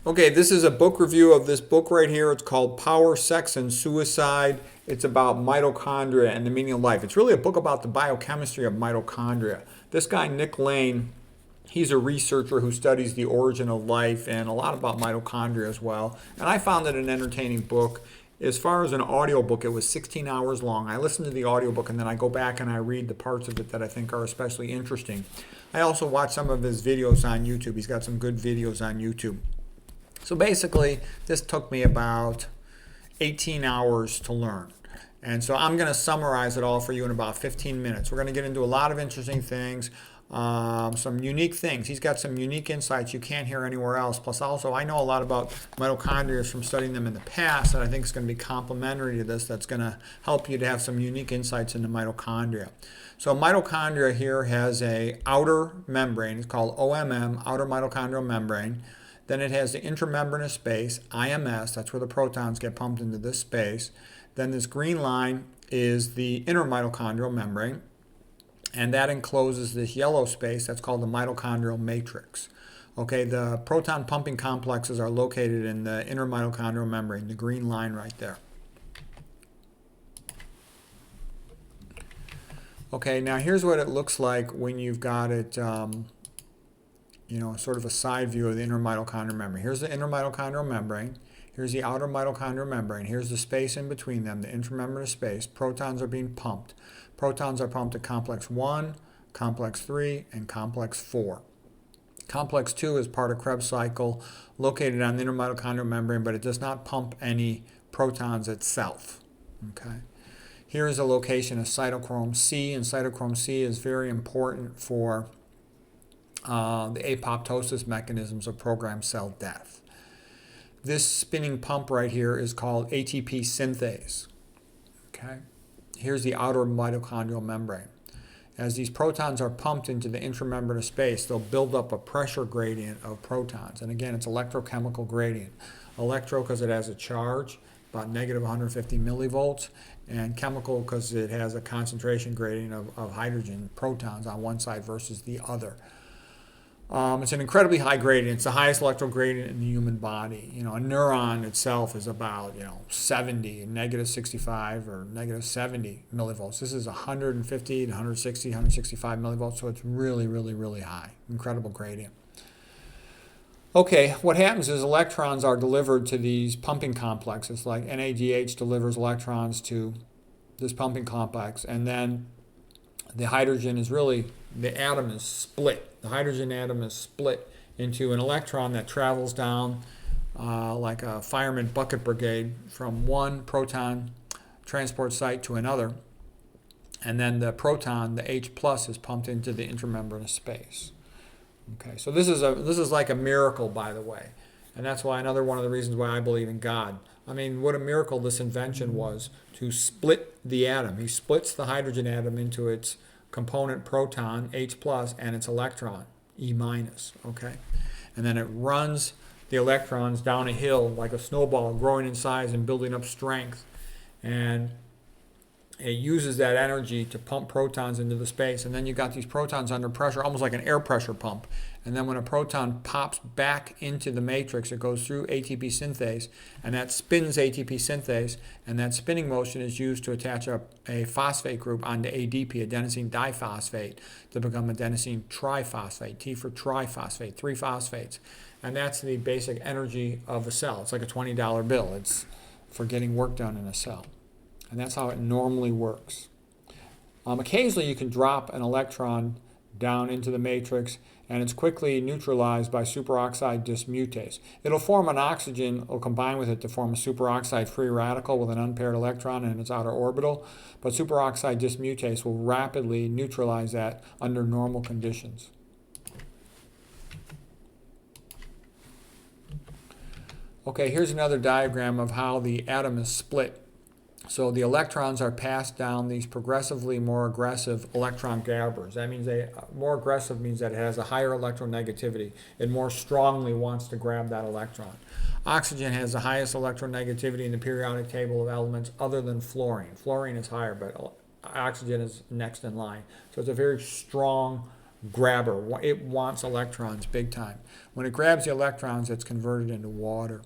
Okay, this is a book review of this book right here. It's called Power, Sex, and Suicide. It's about mitochondria and the meaning of life. It's really a book about the biochemistry of mitochondria. This guy, Nick Lane, he's a researcher who studies the origin of life and a lot about mitochondria as well. And I found it an entertaining book. As far as an audiobook, it was 16 hours long. I listen to the audiobook and then I go back and I read the parts of it that I think are especially interesting. I also watch some of his videos on YouTube. He's got some good videos on YouTube. So basically, this took me about 18 hours to learn. And so I'm going to summarize it all for you in about 15 minutes. We're going to get into a lot of interesting things, some unique things. He's got some unique insights you can't hear anywhere else. Plus also, I know a lot about mitochondria from studying them in the past that I think is going to be complementary to this. That's going to help you to have some unique insights into mitochondria. So mitochondria here has a outer membrane. It's called OMM, outer mitochondrial membrane. Then it has the intramembranous space, IMS, that's where the protons get pumped into this space. Then this green line is the inner mitochondrial membrane, and that encloses this yellow space that's called the mitochondrial matrix. Okay, the proton pumping complexes are located in the inner mitochondrial membrane, the green line right there. Okay, now here's what it looks like when you've got it sort of a side view of the inner mitochondrial membrane. Here's the inner mitochondrial membrane. Here's the outer mitochondrial membrane. Here's the space in between them, the intramembranous space. Protons are being pumped. Protons are pumped to complex 1, complex 3, and complex 4. Complex 2 is part of Krebs cycle, located on the inner mitochondrial membrane, but it does not pump any protons itself. Okay. Here is a location of cytochrome C, and cytochrome C is very important for the apoptosis mechanisms of programmed cell death. This spinning pump right here is called ATP synthase. Okay. Here's the outer mitochondrial membrane. As these protons are pumped into the intramembranous space, they'll build up a pressure gradient of protons. And again, it's electrochemical gradient. Electro because it has a charge, about negative 150 millivolts, and chemical because it has a concentration gradient of hydrogen protons on one side versus the other. It's an incredibly high gradient. It's the highest electrical gradient in the human body. A neuron itself is about 70, negative 65 or negative 70 millivolts. This is 150 to 160, 165 millivolts, so it's really, really, really high. Incredible gradient. Okay, what happens is electrons are delivered to these pumping complexes, like NADH delivers electrons to this pumping complex, and then the hydrogen is really, the atom is split. The hydrogen atom is split into an electron that travels down like a fireman bucket brigade from one proton transport site to another. And then the proton, the H plus, is pumped into the intramembranous space. Okay, so this is like a miracle, by the way. And that's why another one of the reasons why I believe in God. I mean, what a miracle this invention was to split the atom. He splits the hydrogen atom into its component proton, H plus, and its electron, E minus, okay? And then it runs the electrons down a hill like a snowball, growing in size and building up strength. And it uses that energy to pump protons into the space. And then you've got these protons under pressure, almost like an air pressure pump. And then when a proton pops back into the matrix, it goes through ATP synthase, and that spins ATP synthase, and that spinning motion is used to attach a phosphate group onto ADP, adenosine diphosphate, to become adenosine triphosphate, T for triphosphate, 3 phosphates. And that's the basic energy of a cell. It's like a $20 bill. It's for getting work done in a cell. And that's how it normally works. Occasionally you can drop an electron down into the matrix, and it's quickly neutralized by superoxide dismutase. It'll form an oxygen, or combine with it to form a superoxide free radical with an unpaired electron in its outer orbital, but superoxide dismutase will rapidly neutralize that under normal conditions. Okay, here's another diagram of how the atom is split. So the electrons are passed down these progressively more aggressive electron grabbers. That means more aggressive means that it has a higher electronegativity. It more strongly wants to grab that electron. Oxygen has the highest electronegativity in the periodic table of elements other than fluorine. Fluorine is higher, but oxygen is next in line. So it's a very strong grabber. It wants electrons big time. When it grabs the electrons, it's converted into water.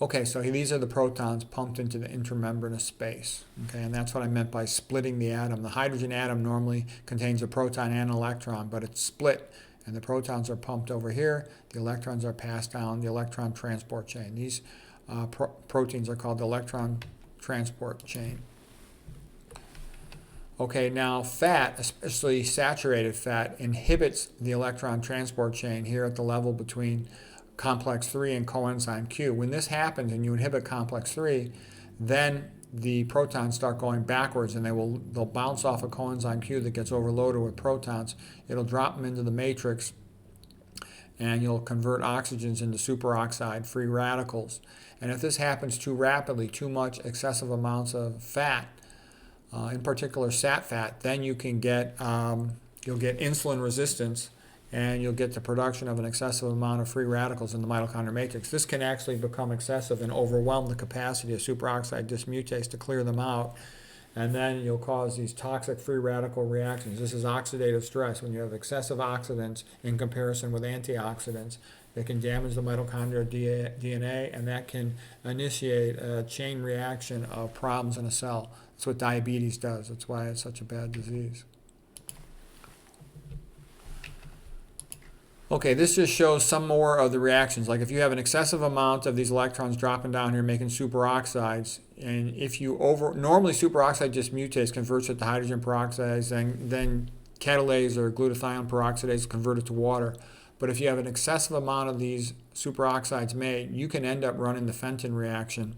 Okay, so these are the protons pumped into the intramembranous space. Okay, and that's what I meant by splitting the atom. The hydrogen atom normally contains a proton and an electron, but it's split, and the protons are pumped over here. The electrons are passed down the electron transport chain. These proteins are called the electron transport chain. Okay, now fat, especially saturated fat, inhibits the electron transport chain here at the level between complex 3 and coenzyme Q. When this happens and you inhibit complex 3, then the protons start going backwards and they'll bounce off a coenzyme Q that gets overloaded with protons. It'll drop them into the matrix and you'll convert oxygens into superoxide free radicals. And if this happens too rapidly, too much excessive amounts of fat, in particular sat fat, then you can get you'll get insulin resistance, and you'll get the production of an excessive amount of free radicals in the mitochondrial matrix. This can actually become excessive and overwhelm the capacity of superoxide dismutase to clear them out, and then you'll cause these toxic free radical reactions. This is oxidative stress. When you have excessive oxidants in comparison with antioxidants, it can damage the mitochondrial DNA, and that can initiate a chain reaction of problems in a cell. That's what diabetes does. That's why it's such a bad disease. Okay, this just shows some more of the reactions. Like if you have an excessive amount of these electrons dropping down here making superoxides, and if you normally superoxide dismutase converts it to hydrogen peroxide, then catalase or glutathione peroxidase convert it to water. But if you have an excessive amount of these superoxides made, you can end up running the Fenton reaction,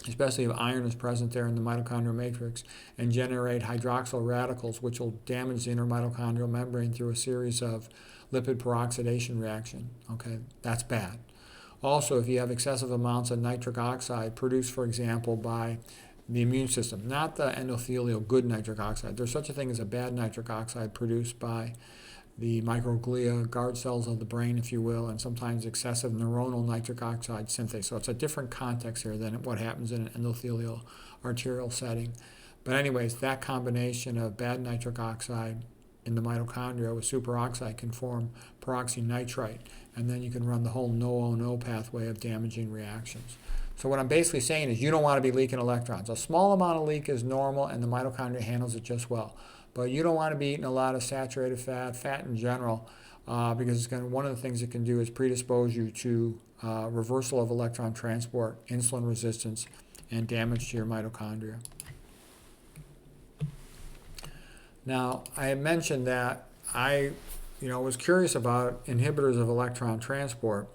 especially if iron is present there in the mitochondrial matrix, and generate hydroxyl radicals, which will damage the intermitochondrial membrane through a series of lipid peroxidation reaction. Okay, that's bad. Also, if you have excessive amounts of nitric oxide produced, for example, by the immune system, not the endothelial good nitric oxide. There's such a thing as a bad nitric oxide produced by the microglia, guard cells of the brain, if you will, and sometimes excessive neuronal nitric oxide synthase. So it's a different context here than what happens in an endothelial arterial setting. But anyways, that combination of bad nitric oxide in the mitochondria with superoxide can form peroxynitrite, and then you can run the whole no pathway of damaging reactions. So what I'm basically saying is you don't want to be leaking electrons. A small amount of leak is normal, and the mitochondria handles it just well. But you don't want to be eating a lot of saturated fat in general, because it's one of the things it can do is predispose you to reversal of electron transport, insulin resistance, and damage to your mitochondria. Now, I had mentioned that I was curious about inhibitors of electron transport.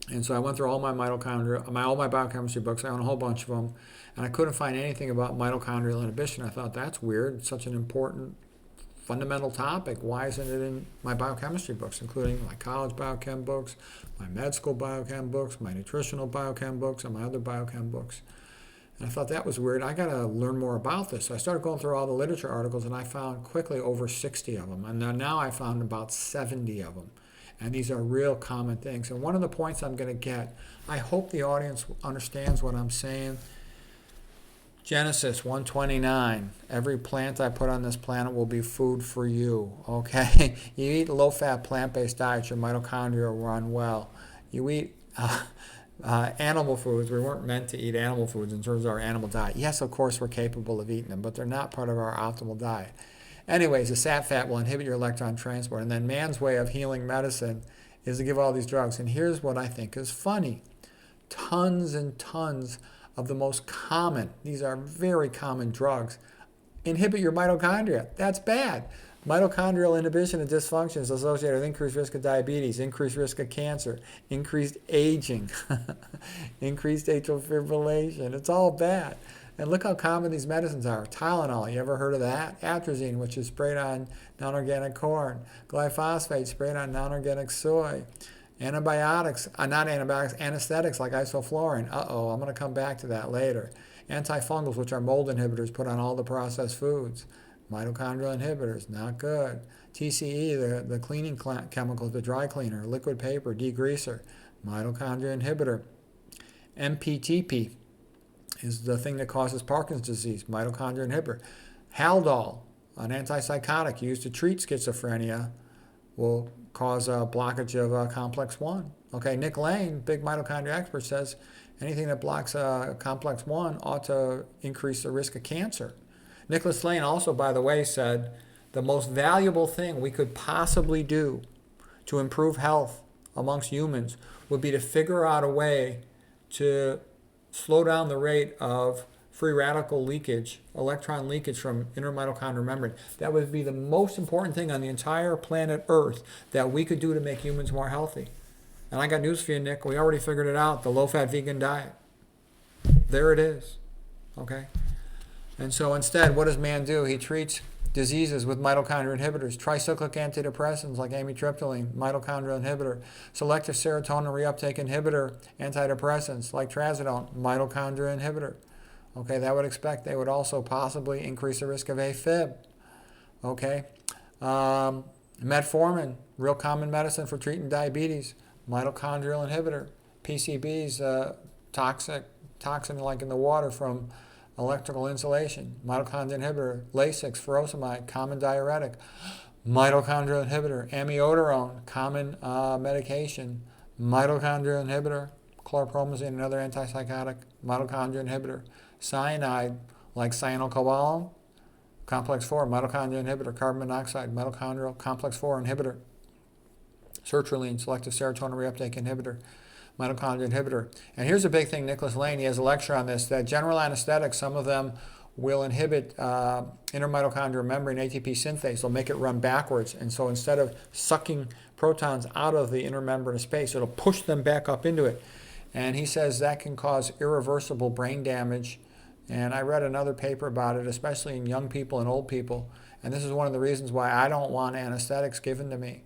And so I went through all my mitochondria, all my biochemistry books. I own a whole bunch of them. And I couldn't find anything about mitochondrial inhibition. I thought, that's weird. It's such an important, fundamental topic. Why isn't it in my biochemistry books, including my college biochem books, my med school biochem books, my nutritional biochem books, and my other biochem books? And I thought that was weird. I got to learn more about this. So I started going through all the literature articles, and I found quickly over 60 of them. And now I found about 70 of them. And these are real common things. And one of the points I'm going to get, I hope the audience understands what I'm saying. Genesis 1:29, every plant I put on this planet will be food for you, okay? You eat low-fat plant-based diets, your mitochondria will run well. You eat animal foods. We weren't meant to eat animal foods in terms of our animal diet. Yes, of course, we're capable of eating them, but they're not part of our optimal diet. Anyways, the sat fat will inhibit your electron transport, and then man's way of healing medicine is to give all these drugs. And here's what I think is funny. Tons and tons of the most common, these are very common drugs, inhibit your mitochondria. That's bad. Mitochondrial inhibition and dysfunction is associated with increased risk of diabetes, increased risk of cancer, increased aging, increased atrial fibrillation. It's all bad. And look how common these medicines are. Tylenol, you ever heard of that? Atrazine, which is sprayed on non-organic corn. Glyphosate, sprayed on non-organic soy. Antibiotics, not antibiotics, anesthetics like isoflurane. I'm going to come back to that later. Antifungals, which are mold inhibitors put on all the processed foods. Mitochondrial inhibitors, not good. TCE, the cleaning chemical, the dry cleaner. Liquid paper, degreaser. Mitochondrial inhibitor. MPTP is the thing that causes Parkinson's disease. Mitochondrial inhibitor. Haldol, an antipsychotic used to treat schizophrenia will cause a blockage of complex 1. Okay, Nick Lane, big mitochondria expert, says anything that blocks complex 1 ought to increase the risk of cancer. Nicholas Lane also, by the way, said the most valuable thing we could possibly do to improve health amongst humans would be to figure out a way to slow down the rate of free radical leakage, electron leakage from inner mitochondrial membrane. That would be the most important thing on the entire planet Earth that we could do to make humans more healthy. And I got news for you, Nick. We already figured it out, the low-fat vegan diet. There it is. Okay? And so instead, what does man do? He treats diseases with mitochondrial inhibitors, tricyclic antidepressants like amitriptyline, mitochondrial inhibitor, selective serotonin reuptake inhibitor, antidepressants like trazodone, mitochondrial inhibitor. Okay, that would expect they would also possibly increase the risk of AFib. Okay, metformin, real common medicine for treating diabetes, mitochondrial inhibitor, PCBs, toxin like in the water from electrical insulation, mitochondrial inhibitor, Lasix, furosemide, common diuretic, mitochondrial inhibitor, amiodarone, common medication, mitochondrial inhibitor, chlorpromazine, another antipsychotic, mitochondrial inhibitor, cyanide like cyanocobalamin, complex 4, mitochondrial inhibitor, carbon monoxide, mitochondrial complex 4 inhibitor, sertraline, selective serotonin reuptake inhibitor, mitochondrial inhibitor. And here's a big thing, Nicholas Lane, he has a lecture on this, that general anesthetics, some of them will inhibit inner mitochondrial membrane ATP synthase. They'll make it run backwards. And so instead of sucking protons out of the inner membrane space, it'll push them back up into it. And he says that can cause irreversible brain damage. And I read another paper about it, especially in young people and old people. And this is one of the reasons why I don't want anesthetics given to me.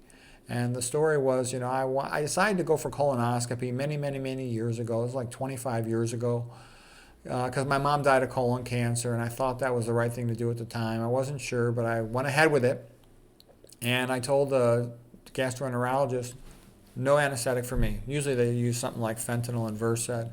And the story was, I decided to go for colonoscopy many years ago. It was like 25 years ago, because my mom died of colon cancer, and I thought that was the right thing to do at the time. I wasn't sure, but I went ahead with it. And I told the gastroenterologist, no anesthetic for me. Usually they use something like fentanyl and Versed.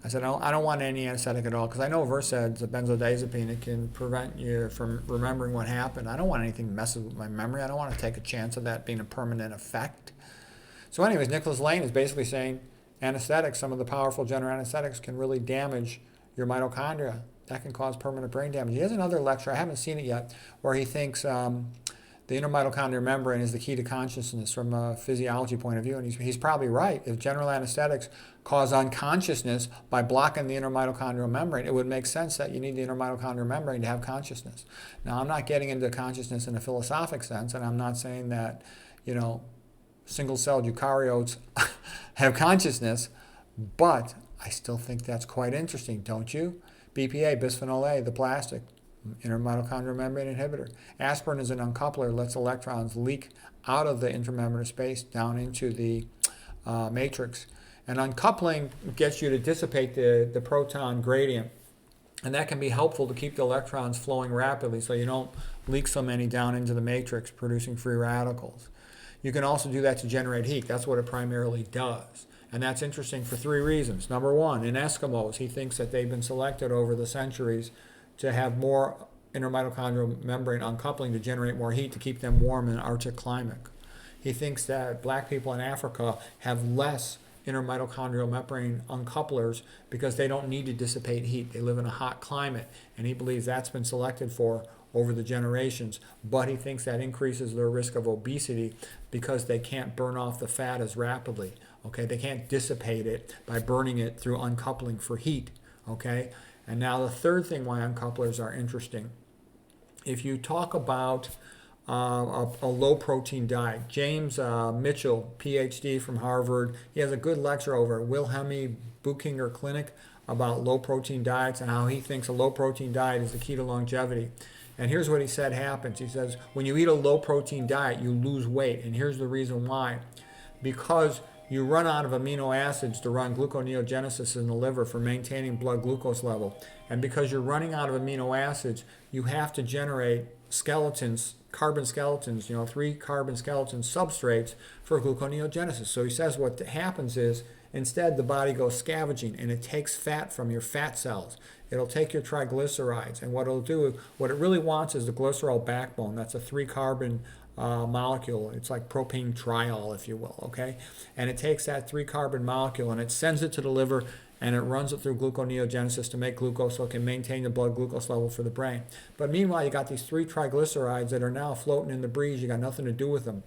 I said, I don't want any anesthetic at all, because I know Versed, a benzodiazepine, it can prevent you from remembering what happened. I don't want anything messing with my memory. I don't want to take a chance of that being a permanent effect. So anyways, Nicholas Lane is basically saying anesthetics, some of the powerful general anesthetics, can really damage your mitochondria. That can cause permanent brain damage. He has another lecture, I haven't seen it yet, where he thinks the inner mitochondrial membrane is the key to consciousness from a physiology point of view. And he's probably right. If general anesthetics cause unconsciousness by blocking the inner mitochondrial membrane, it would make sense that you need the inner mitochondrial membrane to have consciousness. Now, I'm not getting into consciousness in a philosophic sense, and I'm not saying that, single-celled eukaryotes have consciousness, but I still think that's quite interesting, don't you? BPA, bisphenol A, the plastic, inner mitochondrial membrane inhibitor. Aspirin is an uncoupler, lets electrons leak out of the intramembranous space down into the matrix. And uncoupling gets you to dissipate the proton gradient. And that can be helpful to keep the electrons flowing rapidly so you don't leak so many down into the matrix, producing free radicals. You can also do that to generate heat. That's what it primarily does. And that's interesting for 3 reasons. Number 1, in Eskimos, he thinks that they've been selected over the centuries to have more inner mitochondrial membrane uncoupling to generate more heat to keep them warm in an Arctic climate. He thinks that black people in Africa have less inner mitochondrial membrane uncouplers because they don't need to dissipate heat. They live in a hot climate, and he believes that's been selected for over the generations. But he thinks that increases their risk of obesity because they can't burn off the fat as rapidly. Okay, they can't dissipate it by burning it through uncoupling for heat. Okay. And now the third thing why uncouplers are interesting. If you talk about a low-protein diet, James Mitchell, PhD from Harvard, he has a good lecture over at Wilhelmine Buchinger Clinic about low-protein diets and how he thinks a low-protein diet is the key to longevity. And here's what he said happens. He says, when you eat a low-protein diet, you lose weight. And here's the reason why. Because you run out of amino acids to run gluconeogenesis in the liver for maintaining blood glucose level. And because you're running out of amino acids, you have to generate skeletons, carbon skeletons, 3 carbon skeleton substrates for gluconeogenesis. So he says what happens is, instead the body goes scavenging and it takes fat from your fat cells. It'll take your triglycerides, and what it'll do, what it really wants is the glycerol backbone. That's a 3 carbon molecule. It's like propane triol, if you will, okay? And it takes that 3 carbon molecule and it sends it to the liver, and it runs it through gluconeogenesis to make glucose so it can maintain the blood glucose level for the brain. But meanwhile, you got these 3 triglycerides that are now floating in the breeze. You got nothing to do with them.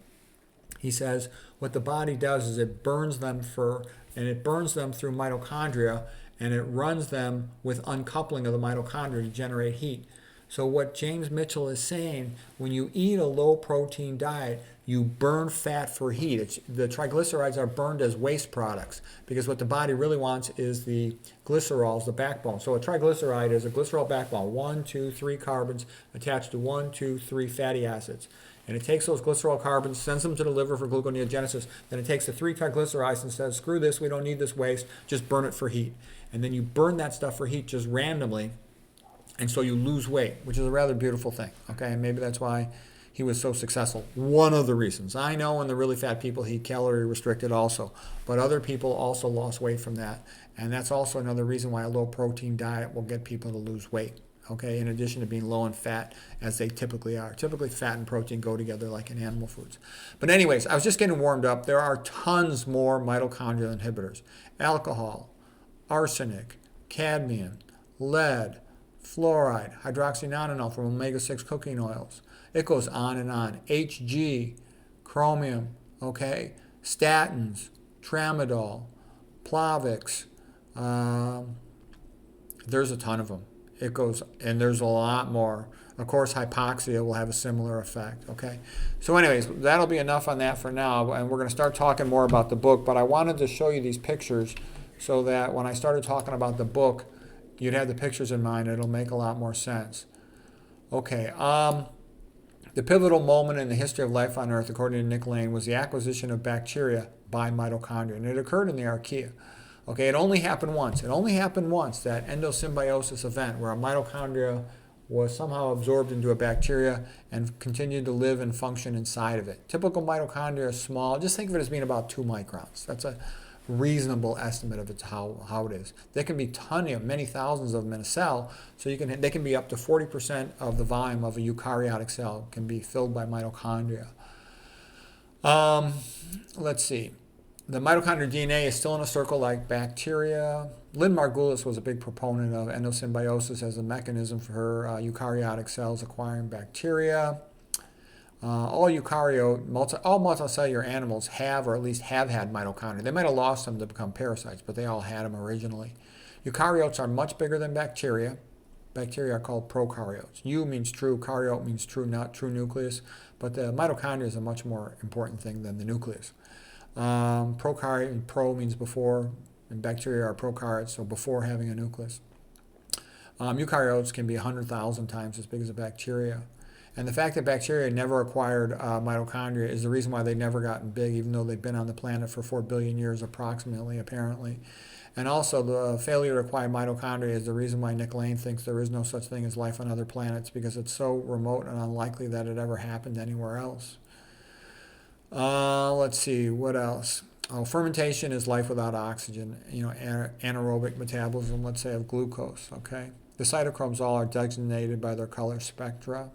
He says what the body does is it burns them through mitochondria, and it runs them with uncoupling of the mitochondria to generate heat. So what James Mitchell is saying, when you eat a low-protein diet, you burn fat for heat. The triglycerides are burned as waste products because what the body really wants is the glycerols, the backbone. So a triglyceride is a glycerol backbone, 1, 2, 3 carbons attached to 1, 2, 3 fatty acids. And it takes those glycerol carbons, sends them to the liver for gluconeogenesis. Then it takes the 3 triglycerides and says, screw this, we don't need this waste, just burn it for heat. And then you burn that stuff for heat just randomly, and so you lose weight, which is a rather beautiful thing, okay? And maybe that's why he was so successful. One of the reasons. I know when the really fat people, he calorie restricted also, but other people also lost weight from that. And that's also another reason why a low protein diet will get people to lose weight, okay? In addition to being low in fat, as they typically are. Typically fat and protein go together like in animal foods. But anyways, I was just getting warmed up. There are tons more mitochondrial inhibitors. Alcohol, arsenic, cadmium, lead, fluoride, hydroxynonenal from omega-6 cooking oils. It goes on and on. HG, chromium, okay? Statins, tramadol, Plavix. There's a ton of them. It goes, and there's a lot more. Of course, hypoxia will have a similar effect, okay? So anyways, that'll be enough on that for now, and we're going to start talking more about the book, but I wanted to show you these pictures so that when I started talking about the book, you'd have the pictures in mind. It'll make a lot more sense. Okay, the pivotal moment in the history of life on Earth, according to Nick Lane, was the acquisition of bacteria by mitochondria, and it occurred in the archaea. Okay, it only happened once. It only happened once, that endosymbiosis event, where a mitochondria was somehow absorbed into a bacteria and continued to live and function inside of it. Typical mitochondria are small. Just think of it as being about 2 microns. That's a reasonable estimate of how it is. There can be many thousands of them in a cell, so they can be up to 40% of the volume of a eukaryotic cell can be filled by mitochondria. Let's see. The mitochondrial DNA is still in a circle like bacteria. Lynn Margulis was a big proponent of endosymbiosis as a mechanism for eukaryotic cells acquiring bacteria. All multicellular animals have, or at least have had, mitochondria. They might have lost them to become parasites, but they all had them originally. Eukaryotes are much bigger than bacteria. Bacteria are called prokaryotes. Eu means true, karyote means true, not true nucleus, but the mitochondria is a much more important thing than the nucleus. Prokaryote, pro means before, and bacteria are prokaryotes, so before having a nucleus. Eukaryotes can be 100,000 times as big as a bacteria. And the fact that bacteria never acquired mitochondria is the reason why they've never gotten big, even though they've been on the planet for 4 billion years approximately, apparently. And also the failure to acquire mitochondria is the reason why Nick Lane thinks there is no such thing as life on other planets, because it's so remote and unlikely that it ever happened anywhere else. Let's see, what else? Oh, fermentation is life without oxygen, anaerobic metabolism, let's say, of glucose, okay? The cytochromes all are designated by their color spectra.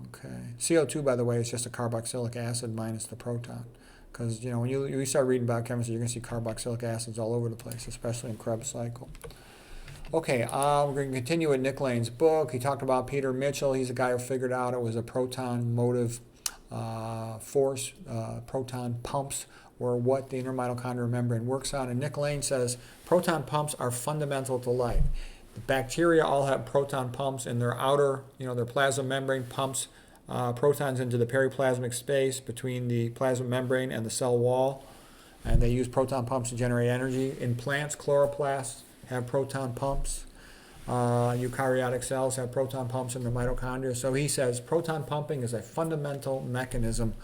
Okay. CO2, by the way, is just a carboxylic acid minus the proton. Because, when you start reading biochemistry, you're going to see carboxylic acids all over the place, especially in Krebs cycle. Okay, we're going to continue with Nick Lane's book. He talked about Peter Mitchell. He's the guy who figured out it was a proton motive force. Proton pumps were what the intermitochondrial membrane works on. And Nick Lane says proton pumps are fundamental to life. The bacteria all have proton pumps in their outer, their plasma membrane pumps protons into the periplasmic space between the plasma membrane and the cell wall. And they use proton pumps to generate energy. In plants, chloroplasts have proton pumps. Eukaryotic cells have proton pumps in their mitochondria. So he says proton pumping is a fundamental mechanism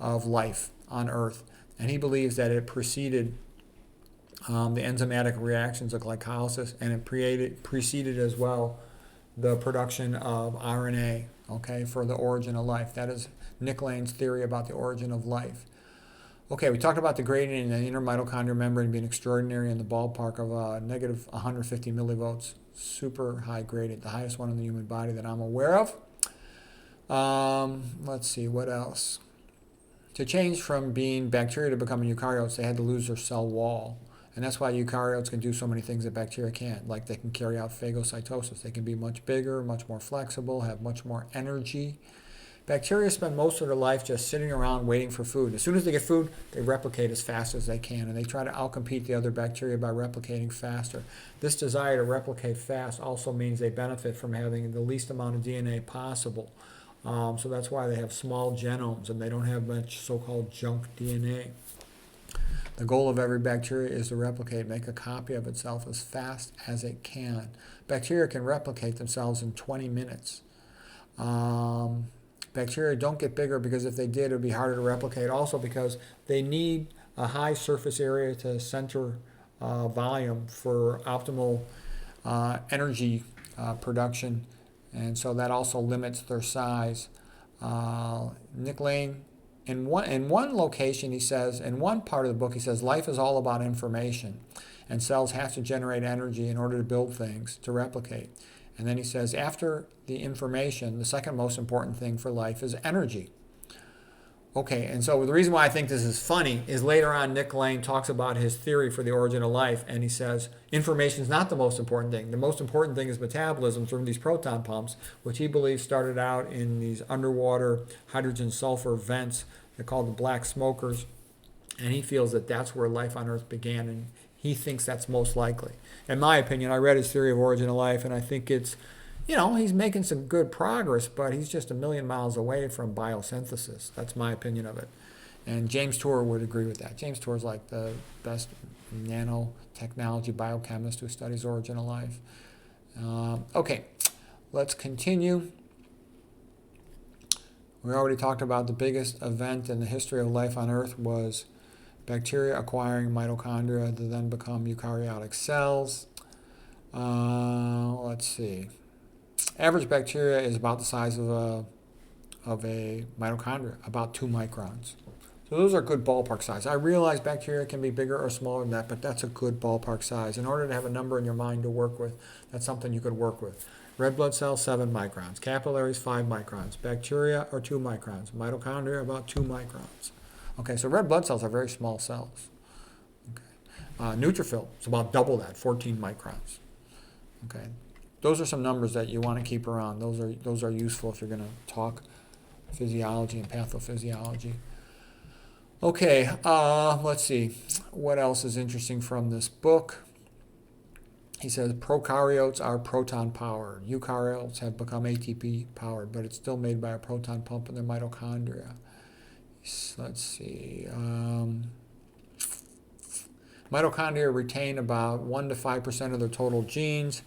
of life on Earth And he believes that it preceded the enzymatic reactions of glycolysis, and it preceded as well the production of RNA, okay, for the origin of life. That is Nick Lane's theory about the origin of life. Okay, we talked about the gradient in the inner mitochondrial membrane being extraordinary in the ballpark of negative 150 millivolts. Super high gradient, the highest one in the human body that I'm aware of. Let's see, what else? To change from being bacteria to becoming eukaryotes, they had to lose their cell wall. And that's why eukaryotes can do so many things that bacteria can't. Like they can carry out phagocytosis. They can be much bigger, much more flexible, have much more energy. Bacteria spend most of their life just sitting around waiting for food. As soon as they get food, they replicate as fast as they can, and they try to outcompete the other bacteria by replicating faster. This desire to replicate fast also means they benefit from having the least amount of DNA possible. So that's why they have small genomes, and they don't have much so-called junk DNA. The goal of every bacteria is to replicate, make a copy of itself as fast as it can. Bacteria can replicate themselves in 20 minutes. Bacteria don't get bigger because if they did, it would be harder to replicate. Also because they need a high surface area to center volume for optimal energy production, and so that also limits their size. Nick Lane, in one location, he says, in one part of the book, he says, life is all about information, and cells have to generate energy in order to build things, to replicate. And then he says, after the information, the second most important thing for life is energy. Okay, and so the reason why I think this is funny is later on Nick Lane talks about his theory for the origin of life, and he says information is not the most important thing. The most important thing is metabolism through these proton pumps, which he believes started out in these underwater hydrogen-sulfur vents. They're called the black smokers, and he feels that that's where life on Earth began, and he thinks that's most likely. In my opinion, I read his theory of origin of life, and I think it's, he's making some good progress, but he's just a million miles away from biosynthesis. That's my opinion of it. And James Tour would agree with that. James Tour is like the best nanotechnology biochemist who studies origin of life. Okay, let's continue. We already talked about the biggest event in the history of life on Earth was bacteria acquiring mitochondria to then become eukaryotic cells. Let's see. Average bacteria is about the size of a mitochondria, about 2 microns. So those are good ballpark size. I realize bacteria can be bigger or smaller than that, but that's a good ballpark size. In order to have a number in your mind to work with, that's something you could work with. Red blood cells, 7 microns. Capillaries, 5 microns. Bacteria are 2 microns. Mitochondria, about 2 microns. Okay, so red blood cells are very small cells. Okay. Neutrophil is about double that, 14 microns. Okay, those are some numbers that you want to keep around. Those are useful if you're going to talk physiology and pathophysiology. Okay, let's see. What else is interesting from this book? He says prokaryotes are proton powered. Eukaryotes have become ATP powered, but it's still made by a proton pump in their mitochondria. Let's see. Mitochondria retain about 1 to 5% of their total genes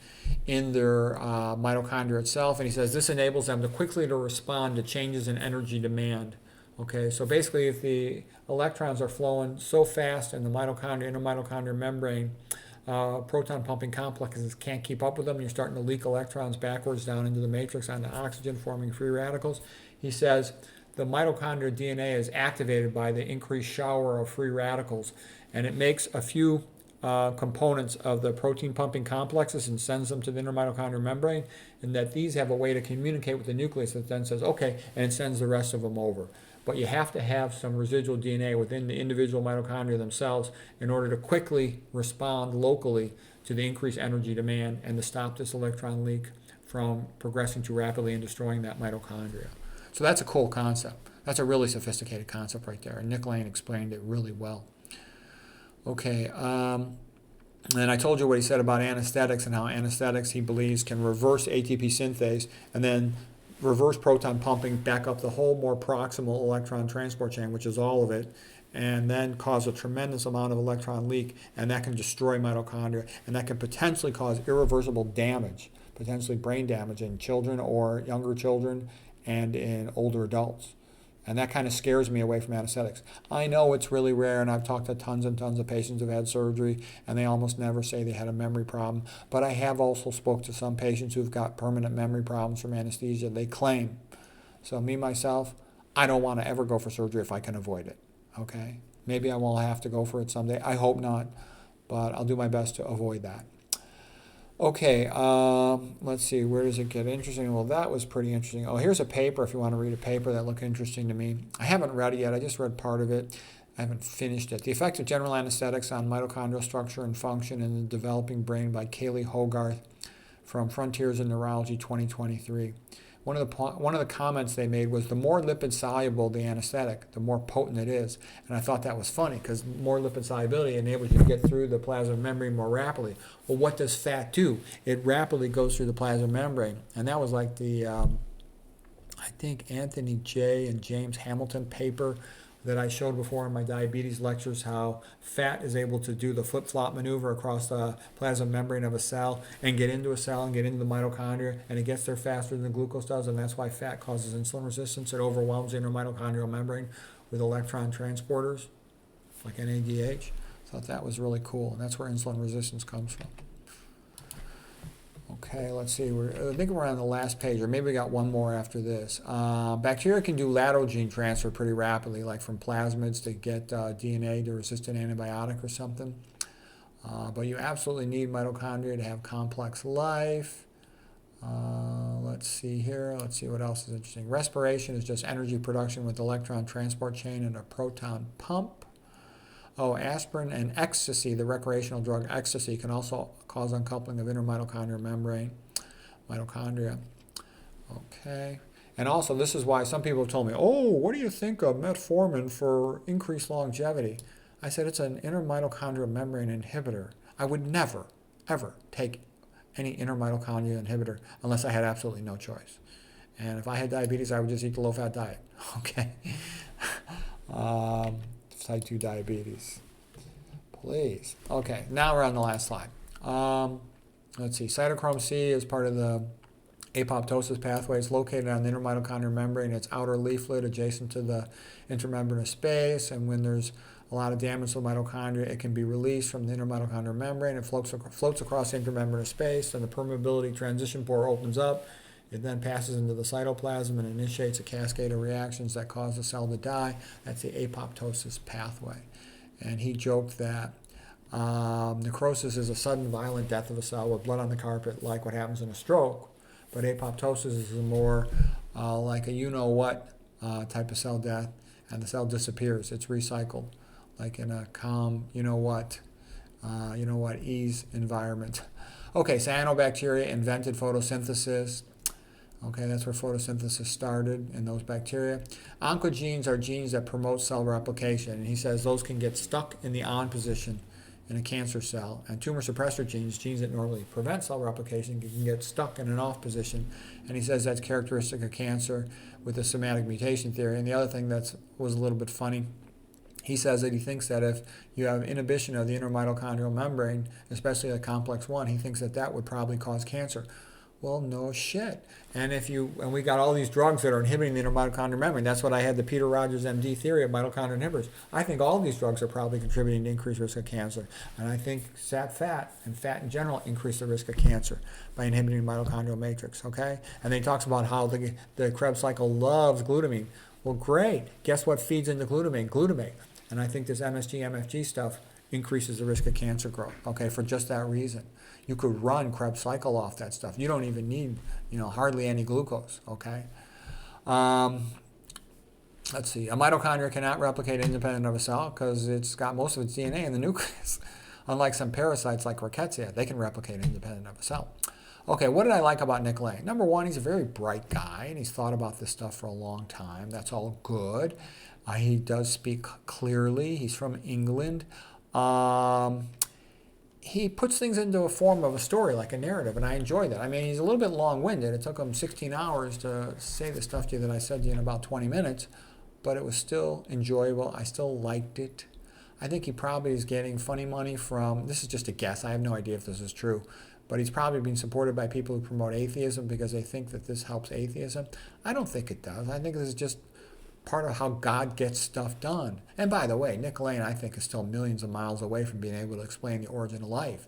in their mitochondria itself, and he says this enables them to quickly respond to changes in energy demand. Okay, so basically if the electrons are flowing so fast in the mitochondria, inner mitochondrial membrane, proton pumping complexes can't keep up with them, and you're starting to leak electrons backwards down into the matrix onto oxygen, forming free radicals. He says the mitochondrial DNA is activated by the increased shower of free radicals, and it makes a few components of the protein pumping complexes and sends them to the inner mitochondrial membrane, and that these have a way to communicate with the nucleus that then says, okay, and it sends the rest of them over. But you have to have some residual DNA within the individual mitochondria themselves in order to quickly respond locally to the increased energy demand and to stop this electron leak from progressing too rapidly and destroying that mitochondria. So that's a cool concept. That's a really sophisticated concept right there. And Nick Lane explained it really well. Okay, and I told you what he said about anesthetics and how anesthetics, he believes, can reverse ATP synthase and then reverse proton pumping back up the whole more proximal electron transport chain, which is all of it, and then cause a tremendous amount of electron leak, and that can destroy mitochondria, and that can potentially cause irreversible damage, potentially brain damage in children or younger children and in older adults. And that kind of scares me away from anesthetics. I know it's really rare, and I've talked to tons and tons of patients who've had surgery, and they almost never say they had a memory problem. But I have also spoke to some patients who've got permanent memory problems from anesthesia. They claim. So me, myself, I don't want to ever go for surgery if I can avoid it. Okay? Maybe I will have to go for it someday. I hope not, but I'll do my best to avoid that. Okay, let's see, where does it get interesting? Well, that was pretty interesting. Oh, here's a paper if you want to read a paper that looked interesting to me. I haven't read it yet. I just read part of it. I haven't finished it. The Effect of General Anesthetics on Mitochondrial Structure and Function in the Developing Brain by Kaylee Hogarth from Frontiers in Neurology 2023. One of the comments they made was the more lipid soluble the anesthetic, the more potent it is. And I thought that was funny because more lipid solubility enables you to get through the plasma membrane more rapidly. Well, what does fat do? It rapidly goes through the plasma membrane. And that was like the, I think, Anthony J. and James Hamilton paper that I showed before in my diabetes lectures, how fat is able to do the flip-flop maneuver across the plasma membrane of a cell and get into a cell and get into the mitochondria, and it gets there faster than the glucose does, and that's why fat causes insulin resistance. It overwhelms the intermitochondrial membrane with electron transporters, like NADH. I thought that was really cool, and that's where insulin resistance comes from. Okay, let's see. I think we're on the last page, or maybe we got one more after this. Bacteria can do lateral gene transfer pretty rapidly, like from plasmids to get DNA to resist an antibiotic or something. But you absolutely need mitochondria to have complex life. Let's see here. Let's see what else is interesting. Respiration is just energy production with electron transport chain and a proton pump. Oh, aspirin and ecstasy, the recreational drug ecstasy, can also cause uncoupling of intermitochondrial membrane, mitochondria. Okay. And also, this is why some people have told me, oh, what do you think of metformin for increased longevity? I said it's an intermitochondrial membrane inhibitor. I would never, ever take any intermitochondrial inhibitor unless I had absolutely no choice. And if I had diabetes, I would just eat the low-fat diet. Okay. Type 2 diabetes. Please. Okay, now we're on the last slide. Let's see. Cytochrome C is part of the apoptosis pathway. It's located on the intermitochondrial membrane. Its outer leaflet adjacent to the intermembranous space. And when there's a lot of damage to the mitochondria, it can be released from the intermitochondrial membrane. It floats across the intermembranous space, and the permeability transition pore opens up. It then passes into the cytoplasm and initiates a cascade of reactions that cause the cell to die. That's the apoptosis pathway. And he joked that necrosis is a sudden violent death of a cell with blood on the carpet, like what happens in a stroke. But apoptosis is more like a you-know-what type of cell death, and the cell disappears. It's recycled, like in a calm, you-know-what ease environment. Okay, cyanobacteria invented photosynthesis. Okay, that's where photosynthesis started in those bacteria. Oncogenes are genes that promote cell replication, and he says those can get stuck in the on position in a cancer cell. And tumor suppressor genes, genes that normally prevent cell replication, can get stuck in an off position. And he says that's characteristic of cancer with the somatic mutation theory. And the other thing that was a little bit funny, he says that he thinks that if you have inhibition of the intermitochondrial membrane, especially the complex 1, he thinks that that would probably cause cancer. Well, no shit. And we got all these drugs that are inhibiting the intermitochondrial membrane. That's what I had the Peter Rogers MD theory of mitochondrial inhibitors. I think all these drugs are probably contributing to increased risk of cancer. And I think fat and fat in general increase the risk of cancer by inhibiting the mitochondrial matrix, okay? And then he talks about how the Krebs cycle loves glutamine. Well, great. Guess what feeds into glutamine? Glutamate. And I think this MSG, MFG stuff increases the risk of cancer growth, okay, for just that reason. You could run Krebs cycle off that stuff. You don't even need, hardly any glucose, okay? Let's see. A mitochondria cannot replicate independent of a cell because it's got most of its DNA in the nucleus. Unlike some parasites like Rickettsia, they can replicate independent of a cell. Okay, what did I like about Nick Lane? Number one, he's a very bright guy, and he's thought about this stuff for a long time. That's all good. He does speak clearly. He's from England. He puts things into a form of a story, like a narrative, and I enjoy that. I mean, he's a little bit long-winded. It took him 16 hours to say the stuff to you that I said to you in about 20 minutes, but it was still enjoyable. I still liked it. I think he probably is getting funny money from, this is just a guess, I have no idea if this is true, but he's probably being supported by people who promote atheism because they think that this helps atheism. I don't think it does. I think this is just part of how God gets stuff done. And by the way, Nick Lane, I think, is still millions of miles away from being able to explain the origin of life.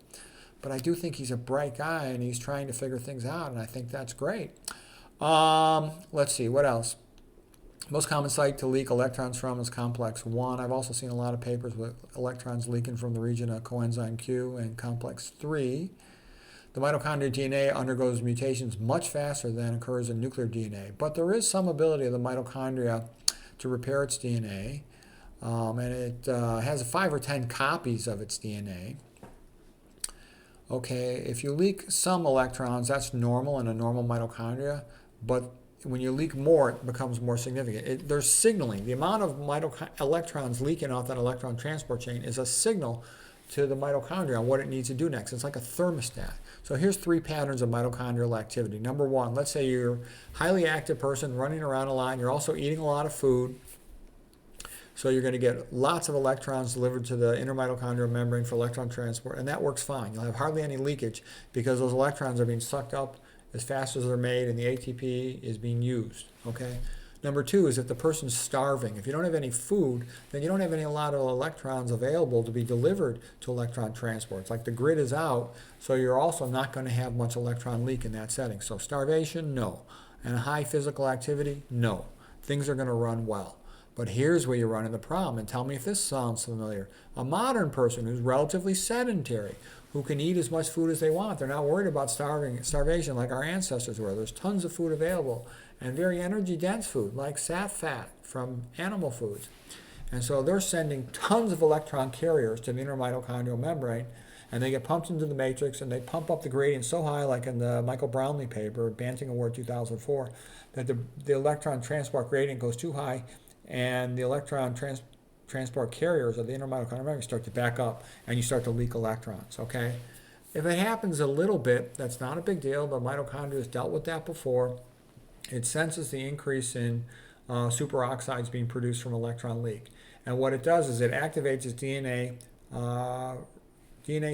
But I do think he's a bright guy, and he's trying to figure things out, and I think that's great. Let's see, what else? Most common site to leak electrons from is complex 1. I've also seen a lot of papers with electrons leaking from the region of coenzyme Q and complex 3. The mitochondrial DNA undergoes mutations much faster than occurs in nuclear DNA, but there is some ability of the mitochondria to repair its DNA, and it has 5 or 10 copies of its DNA. Okay, if you leak some electrons, that's normal in a normal mitochondria, but when you leak more, it becomes more significant. There's signaling. The amount of electrons leaking off that electron transport chain is a signal to the mitochondria on what it needs to do next. It's like a thermostat. So here's 3 patterns of mitochondrial activity. Number 1, let's say you're a highly active person running around a lot, and you're also eating a lot of food. So you're going to get lots of electrons delivered to the inner mitochondrial membrane for electron transport, and that works fine. You'll have hardly any leakage because those electrons are being sucked up as fast as they're made, and the ATP is being used. Okay. Number 2 is if the person's starving. If you don't have any food, then you don't have a lot of electrons available to be delivered to electron transport. It's like the grid is out, so you're also not going to have much electron leak in that setting. So starvation, no. And high physical activity, no. Things are going to run well. But here's where you run into the problem, and tell me if this sounds familiar. A modern person who's relatively sedentary, who can eat as much food as they want. They're not worried about starvation like our ancestors were. There's tons of food available, and very energy-dense food like fat from animal foods. And so they're sending tons of electron carriers to the inner mitochondrial membrane, and they get pumped into the matrix, and they pump up the gradient so high, like in the Michael Brownlee paper, Banting Award 2004, that the electron transport gradient goes too high, and the electron transport carriers of the inner mitochondrial membrane start to back up, and you start to leak electrons, okay? If it happens a little bit, that's not a big deal. The mitochondria has dealt with that before. It senses the increase in superoxides being produced from electron leak. And what it does is it activates its DNA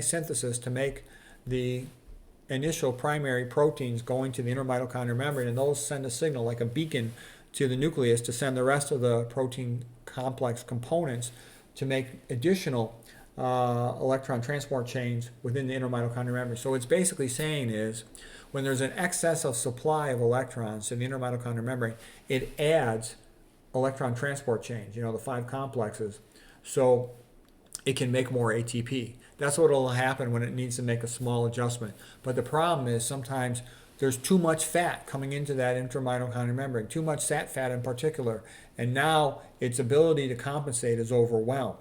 synthesis to make the initial primary proteins going to the inner mitochondrial membrane, and those send a signal like a beacon to the nucleus to send the rest of the protein complex components to make additional electron transport chains within the inner mitochondrial membrane. So it's basically saying is when there's an excess of supply of electrons to the inner mitochondrial membrane, it adds electron transport chains, the 5 complexes, so it can make more ATP. That's what will happen when it needs to make a small adjustment. But the problem is sometimes there's too much fat coming into that intermitochondrial membrane, too much fat in particular, and now its ability to compensate is overwhelmed.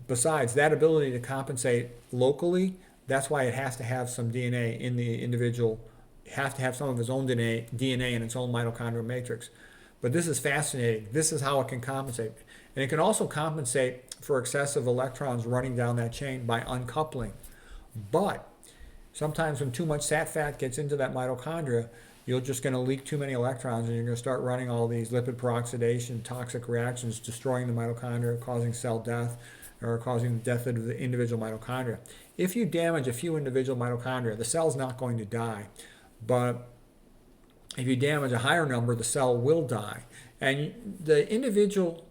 Besides, that ability to compensate locally, that's why it has to have some DNA in the individual, it has to have some of its own DNA in its own mitochondrial matrix. But this is fascinating. This is how it can compensate. And it can also compensate for excessive electrons running down that chain by uncoupling. But sometimes when too much fat gets into that mitochondria, you're just going to leak too many electrons, and you're going to start running all these lipid peroxidation, toxic reactions, destroying the mitochondria, causing cell death, or causing the death of the individual mitochondria. If you damage a few individual mitochondria, the cell's not going to die. But if you damage a higher number, the cell will die. And the individual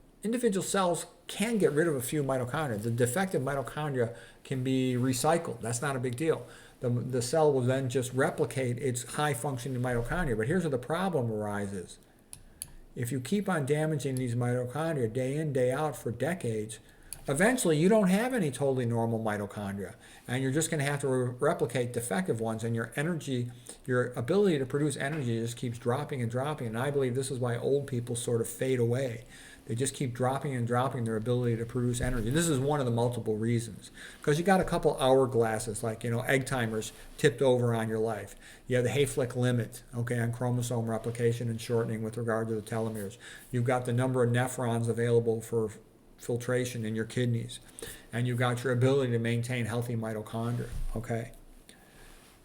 cells can get rid of a few mitochondria. The defective mitochondria can be recycled. That's not a big deal. The cell will then just replicate its high-functioning mitochondria. But here's where the problem arises. If you keep on damaging these mitochondria day in, day out for decades, eventually you don't have any totally normal mitochondria. And you're just going to have to replicate defective ones, and your ability to produce energy just keeps dropping and dropping. And I believe this is why old people sort of fade away. They just keep dropping and dropping their ability to produce energy. This is one of the multiple reasons. Because you got a couple hourglasses, like, egg timers tipped over on your life. You have the Hayflick limit, on chromosome replication and shortening with regard to the telomeres. You've got the number of nephrons available for filtration in your kidneys. And you've got your ability to maintain healthy mitochondria,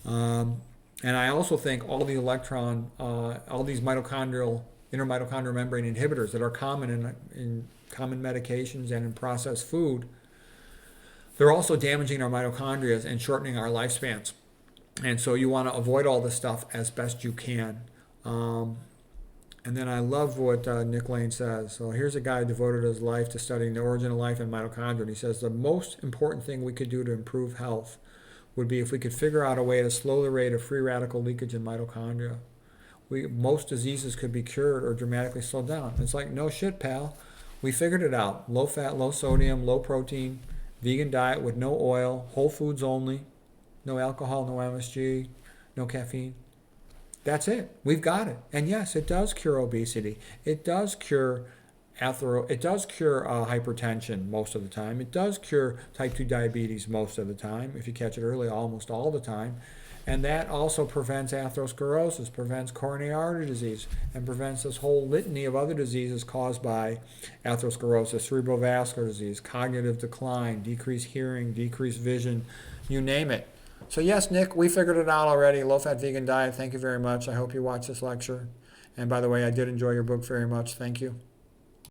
And I also think all these inner mitochondrial membrane inhibitors that are common in common medications and in processed food, they're also damaging our mitochondria and shortening our lifespans. And so you want to avoid all this stuff as best you can. And then I love what Nick Lane says. So here's a guy who devoted his life to studying the origin of life in mitochondria. And he says the most important thing we could do to improve health would be if we could figure out a way to slow the rate of free radical leakage in mitochondria. Most diseases could be cured or dramatically slowed down. It's like, no shit, pal. We figured it out. Low fat, low sodium, low protein, vegan diet with no oil, whole foods only, no alcohol, no MSG, no caffeine. That's it. We've got it. And yes, it does cure obesity. It does cure hypertension most of the time. It does cure type 2 diabetes most of the time. If you catch it early, almost all the time. And that also prevents atherosclerosis, prevents coronary artery disease, and prevents this whole litany of other diseases caused by atherosclerosis, cerebrovascular disease, cognitive decline, decreased hearing, decreased vision, you name it. So yes, Nick, we figured it out already. Low-fat vegan diet. Thank you very much. I hope you watch this lecture. And by the way, I did enjoy your book very much. Thank you.